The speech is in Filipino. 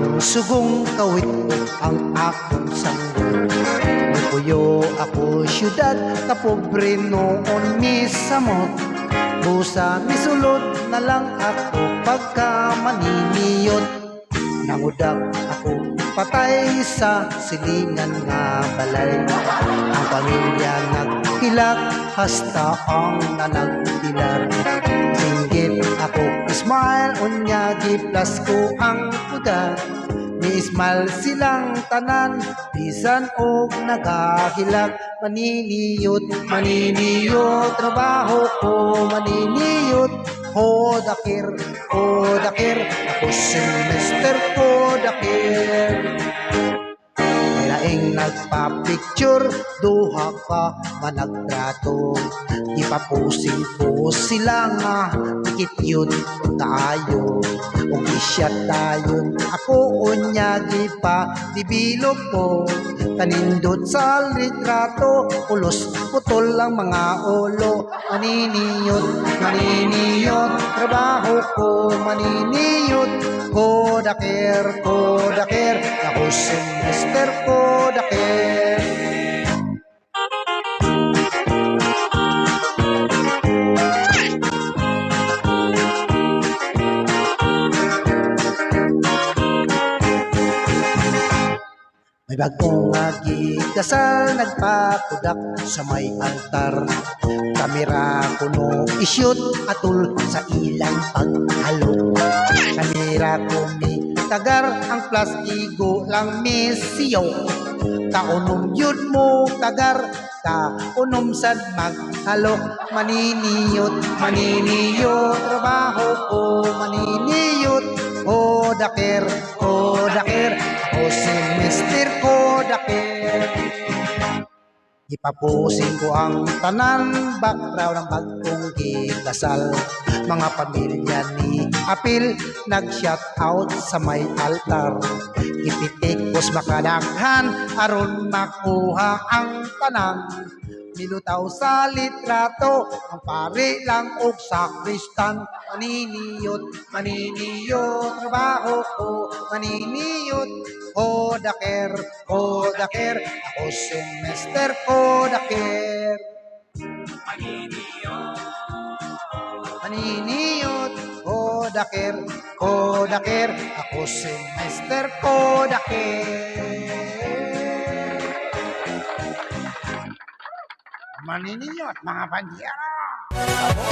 Ang sugong kawit ko ang akong sanggol. Puyo ako syudad, kapobre noon misamot. Busa misulod na lang ako pagka maniniyot. Nangudak ako patay sa silingan nga balay. Ang pamilya nagkilak, hasta ang nanagpilar. Singgit ako smile, unyagi plus ko ang kuda. Ni-smile silang tanan, bisan og nagahilak. Maniniyot, maniniyot, trabaho ko maniniyot. Kodakir, kodakir, ako semester kodakir. Laing nagpa-picture, duha ka managtrato. Ipapusing po sila nga, ikit yun tayo. Kung isya tayo, ako unyagi pa, dibilog ko. Kanindot sa litrato, ulos putol ang mga ulo. Maniniyot, maniniyot, trabaho ko maniniyot. Kodakir, kodakir, ako semester kodakir. May bagong kasal, nagpakudak sa may altar. Kamera kuno isyot atul sa ilang paghalo. Kamera kumi tagar ang plastigo lang misiyo. Kaunom yun mo tagar, kaunom sad maghalo. Maniniyot, maniniyot, trabaho ko maniniyot. Kodakir, kodakir, ako semester kodakir. Ipapusin ko ang tanan, background ng bagong kikasal. Mga pamilya ni Apil, nag-shout out sa may altar. Ipitikos makadaghan, aron makuha ang tanan. Nilutaw sa litrato, ang pare lang og sakristan. Maniniyot, maniniyot, trabaho ko maniniyot. Kodakir, kodakir, ako semester kodakir. Maniniyot, kodakir, kodakir, ako semester kodakir. Maniniyot, mga pandiara!